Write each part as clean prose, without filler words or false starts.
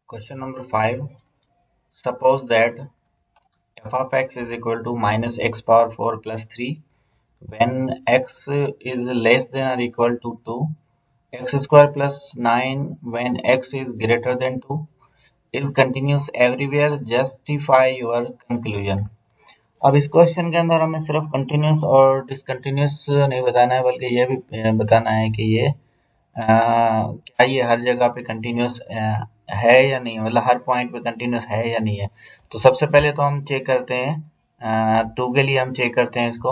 Question number 5. Suppose that f of x is equal to minus x power 4 plus 3 when x is less than or equal to 2, x square plus 9 when x is greater than 2 is continuous everywhere. Justify your conclusion. अब इस question के अंदर हमें सिर्फ continuous और discontinuous नहीं बताना है, बल्कि ये भी बताना है कि ये क्या ये हर जगह पे कंटिन्यूस है या नहीं, मतलब हर पॉइंट पे कंटिन्यूस है या नहीं है। तो सबसे पहले तो हम चेक करते हैं, टू के लिए हम चेक करते हैं इसको,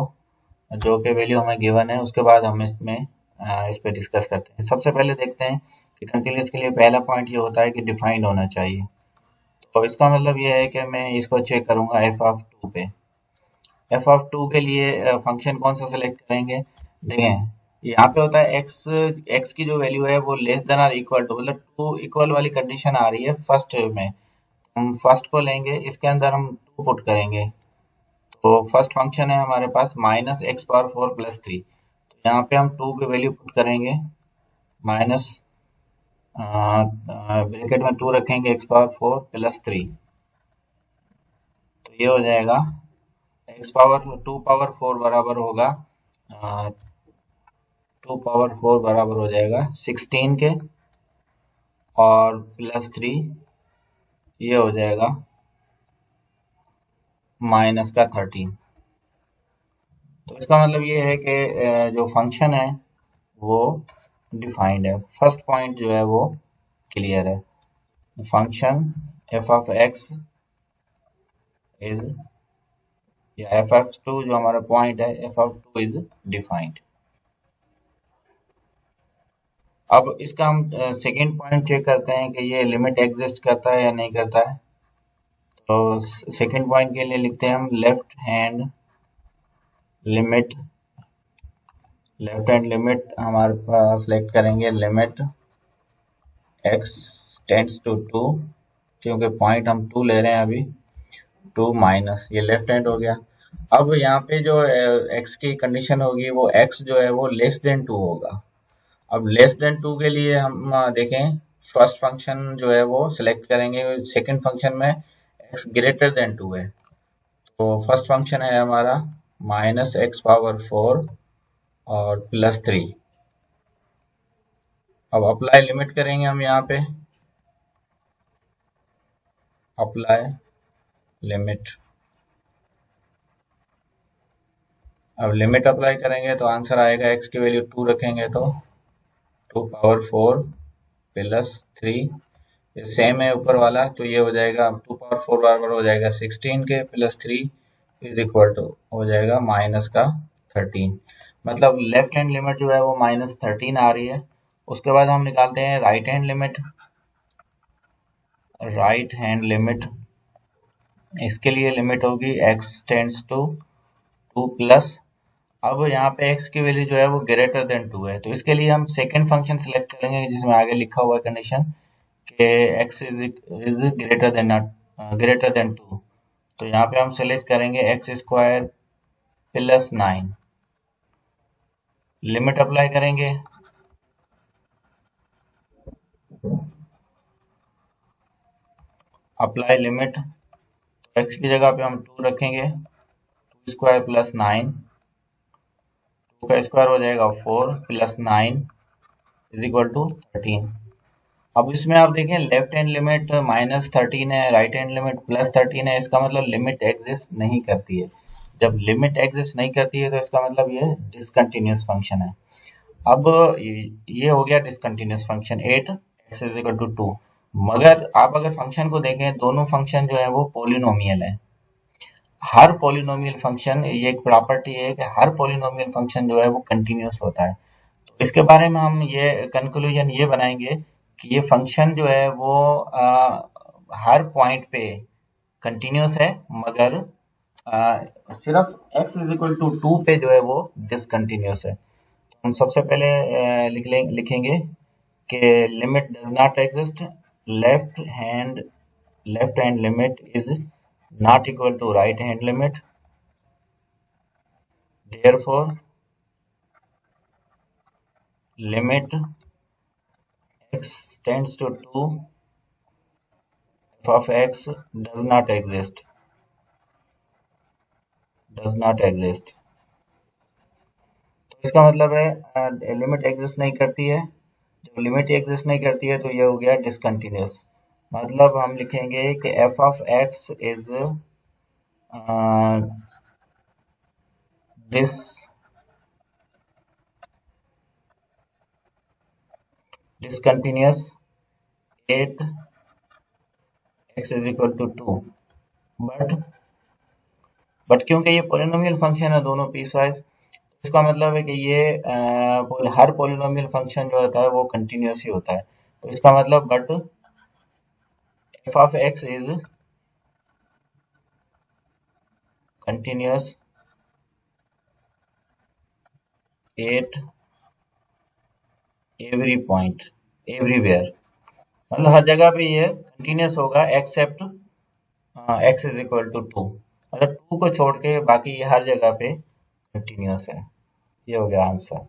जो कि वैल्यू हमें गिवन है। उसके बाद हम इसमें इस पे डिस्कस करते हैं। सबसे पहले देखते हैं कि कंटिन्यूस के लिए पहला पॉइंट ये होता है कि डिफाइंड होना चाहिए। तो इसका मतलब ये है कि मैं इसको चेक करूंगा एफ ऑफ टू पे। एफ ऑफ टू के लिए फंक्शन कौन सा सेलेक्ट करेंगे? देखें, यहाँ पे होता है एक्स, एक्स की जो वैल्यू है वो लेस देन और इक्वल टू, मतलब टू इक्वल वाली कंडीशन आ रही है फर्स्ट में। हम फर्स्ट को लेंगे, इसके अंदर हम टू पुट करेंगे। तो फर्स्ट फंक्शन है हमारे पास माइनस एक्स पावर 4 प्लस 3। तो यहाँ पे हम टू की वैल्यू पुट करेंगे, माइनस ब्रैकेट में टू रखेंगे, एक्स पावर 4 प्लस 3। तो ये हो जाएगा एक्स पावर टू पावर 4 बराबर होगा, टू पावर 4 बराबर हो जाएगा 16 के, और प्लस 3 ये हो जाएगा माइनस का 13। तो इसका मतलब ये है कि जो फंक्शन है वो डिफाइंड है। फर्स्ट पॉइंट जो है वो क्लियर है। Function F of x is, या एफ ऑफ टू जो हमारा पॉइंट है, F of two is defined. अब इसका हम सेकेंड पॉइंट चेक करते हैं कि ये लिमिट एग्जिस्ट करता है या नहीं करता है। तो सेकेंड पॉइंट के लिए लिखते हैं हम left hand limit. Left hand limit हमारे पास सेलेक्ट करेंगे limit x tends to two, क्योंकि पॉइंट हम टू ले रहे हैं अभी, टू माइनस, ये लेफ्ट हैंड हो गया। अब यहाँ पे जो x की कंडीशन होगी वो x जो है वो लेस देन टू होगा। अब लेस देन टू के लिए हम देखें, फर्स्ट फंक्शन जो है वो सिलेक्ट करेंगे, सेकंड फंक्शन में x ग्रेटर देन टू है। तो फर्स्ट फंक्शन है हमारा माइनस एक्स पावर 4 और प्लस 3। अब अप्लाई लिमिट करेंगे हम यहाँ पे, अप्लाई लिमिट। अब लिमिट अप्लाई करेंगे तो आंसर आएगा, x की वैल्यू 2 रखेंगे तो 2 पावर 4 प्लस 3, ये सेम है ऊपर वाला, तो ये हो जाएगा 2 पावर 4 बराबर हो जाएगा 16 के, प्लस 3 इज इक्वल टू हो जाएगा माइनस का 13। मतलब लेफ्ट हैंड लिमिट जो है वो माइनस 13 आ रही है। उसके बाद हम निकालते हैं right hand limit. Right hand limit, इसके लिए लिमिट होगी x टेंड्स टू 2 प्लस, अब यहाँ पे x की वैल्यू जो है वो ग्रेटर देन 2 है। तो इसके लिए हम सेकंड फंक्शन सेलेक्ट करेंगे जिसमें आगे लिखा हुआ है कंडीशन कि x इज ग्रेटर देन 2। तो यहाँ पे हम सेलेक्ट करेंगे x square plus 9, limit apply करेंगे। अप्लाई लिमिट, तो x की जगह पे हम 2 रखेंगे, 2 स्क्वायर प्लस 9, 2 का स्क्वायर हो जाएगा 4 प्लस 9 इज इक्वल टू 13। अब इसमें आप देखें लेफ्ट हैंड लिमिट माइनस 13 है, राइट हैंड लिमिट प्लस 13 है। इसका मतलब लिमिट एग्जिस्ट नहीं करती है। जब लिमिट एग्जिस्ट नहीं करती है तो इसका मतलब ये डिसकंटिन्यूस फंक्शन है। अब ये हो गया discontinuous function 8 x is equal to 2। मगर आप अगर फंक्शन को देखें, दोनों फंक्शन जो है वो पोलिनोमियल है। हर पोलिनोमियल फंक्शन, ये एक प्रॉपर्टी है कि हर पोलिनोमियल फंक्शन जो है वो कंटिन्यूस होता है। तो इसके बारे में हम ये कंक्लूजन ये बनाएंगे कि ये फंक्शन जो है वो हर पॉइंट पे कंटिन्यूस है, मगर सिर्फ x इज इक्वल टू 2 पे जो है वो डिसकंटिन्यूस है। हम सबसे पहले लिखेंगे कि limit does not exist, left hand left hand limit is not equal to right hand limit, therefore limit x tends to 2 f of x does not exist, तो इसका मतलब है लिमिट एग्जिस्ट नहीं करती है। जब लिमिट एग्जिस्ट नहीं करती है तो ये हो गया डिसकंटिन्यूस। मतलब हम लिखेंगे कि f of x is discontinuous at x is equal to 2, but क्योंकि ये पोलिनोमियल फंक्शन है दोनों पीस वाइज, इसका मतलब है कि ये हर पोलिनोमियल फंक्शन जो होता है वो कंटिन्यूस ही होता है। तो इसका मतलब but f of x is continuous at every point everywhere, मतलब हर जगह पे ये कंटिन्यूस होगा except x is equal to 2, मतलब 2 को छोड़ के बाकी ये हर जगह पे कंटिन्यूस है। ये हो गया आंसर।